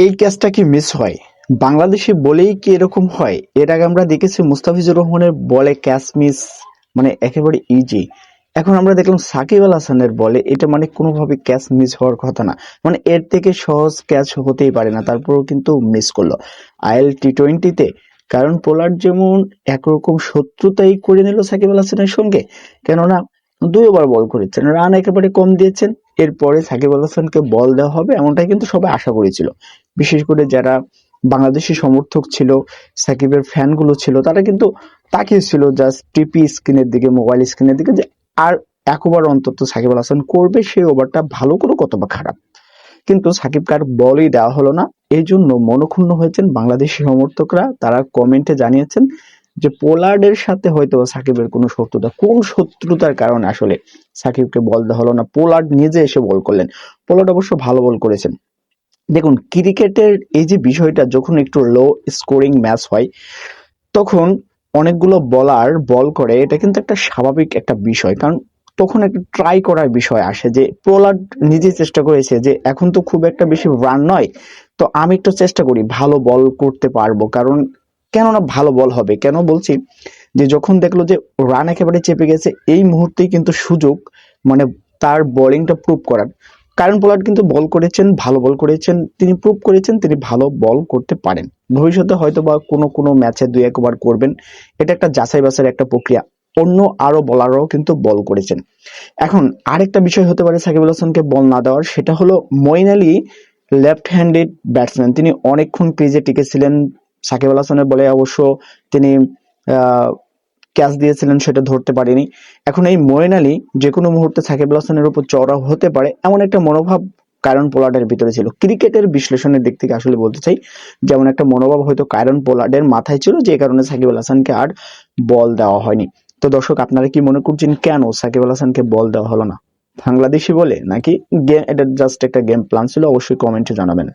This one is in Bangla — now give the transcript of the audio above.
এই ক্যাচটা কি মিস হয়? বাংলাদেশে বলেই কি এরকম হয়? এর আগে আমরা দেখেছি মুস্তাফিজুর রহমানের বলে ক্যাচ মিস মানে একেবারে ইজি। এখন আমরা দেখলাম সাকিব আল হাসানের বলে এটা মানে কোনোভাবে ক্যাচ মিস হওয়ার কথা না। মানে এর থেকে সহজ ক্যাচ হতেই পারে না, তারপরেও কিন্তু মিস করলো IL T20-তে। কারণ পোলার্ড যেমন একরকম শত্রুতাই করে নিল সাকিব আল হাসানের সঙ্গে, কেননা 2 ওভার বল করেছেন, রান একেবারে কম দিয়েছেন। এরপরে সাকিব আল হাসানকে বল দেওয়া হবে এমনটাই কিন্তু সবাই আশা করেছিল। বিশেষ করে যারা বাংলাদেশি সমর্থক ছিল, সাকিবের ফ্যান গুলো ছিল, তারা কিন্তু তাকিয়েছিল জাস্ট টিভি স্ক্রিনের দিকে, মোবাইল স্ক্রিনের দিকে, যে আর 1 ওভার অন্তত সাকিব আল হাসান করবে, সেই ওভারটা ভালো করে কত বা খারাপ। কিন্তু সাকিবকে আর বলই দেওয়া হলো না। এই জন্য মনক্ষুণ্ণ হয়েছেন বাংলাদেশি সমর্থকরা। তারা কমেন্টে জানিয়েছেন যে পোলার্ডের সাথে হয়তো সাকিবের কোনো শত্রুতা, কোন শত্রুতার কারণে আসলে সাকিবকে বল দেওয়া হলো না। পোলার্ড নিজে এসে বল করলেন। পোলার্ড অবশ্য ভালো বল করেছেন। দেখুন, ক্রিকেটের এই যে বিষয়টা, যখন একটু লো স্কোরিং ম্যাচ হয় তখন অনেকগুলো বলার বল করে, এটা কিন্তু একটা স্বাভাবিক একটা বিষয়। কারণ তখন একটা ট্রাই করার বিষয় আসে, যে পোলার্ড নিজে চেষ্টা করেছে যে এখন তো খুব একটা বেশি রান নয়, তো আমি একটু চেষ্টা করি ভালো বল করতে পারবো। কারণ কেননা ভালো বল হবে, কেন বলছি, যে যখন দেখলো যে রান একেবারে চেপে গেছে, এই মুহূর্তেই কিন্তু সুযোগ, মানে তার বোলিংটা প্রুভ করার। কারণ পোলার্ড কিন্তু বল করেছেন, ভালো বল করেছেন, তিনি প্রুভ করেছেন তিনি ভালো বল করতে পারেন। ভবিষ্যতে হয়তো বা কোনো কোনো ম্যাচে 2-1 ওভার করবেন, এটা একটা যাচাই বাছাইয়ের একটা প্রক্রিয়া। অন্য আরো বলারও কিন্তু বল করেছেন। এখন আরেকটা বিষয় হতে পারে সাকিব আল হাসানকে বল না দেওয়ার, সেটা হলো Moeen Ali left handed batsman, তিনি অনেকক্ষণ ক্রিজে টিকেছিলেন। সাকিব আল হাসানের বলে অবশ্য তিনি ক্যাচ দিয়েছিলেন, সেটা ধরতে পারেনি। এখন এই মঈন আলী যে কোনো মুহূর্তে সাকিব আল হাসানের উপর চড়াও হতে পারে, এমন একটা মনোভাব কায়রন পোলার্ডের ভিতরে ছিল। ক্রিকেটের বিশ্লেষণের দিক থেকে আসলে বলতে চাই, যেমন একটা মনোভাব হয়তো কায়রন পোলার্ডের মাথায় ছিল, যে কারণে সাকিব আল হাসানকে আর বল দেওয়া হয়নি। তো দর্শক, আপনারা কি মনে করছেন কেন সাকিব আল হাসানকে বল দেওয়া হলো না? বাংলাদেশি বলে নাকি এটা জাস্ট একটা গেম প্ল্যান ছিল? অবশ্যই কমেন্টে জানাবেন।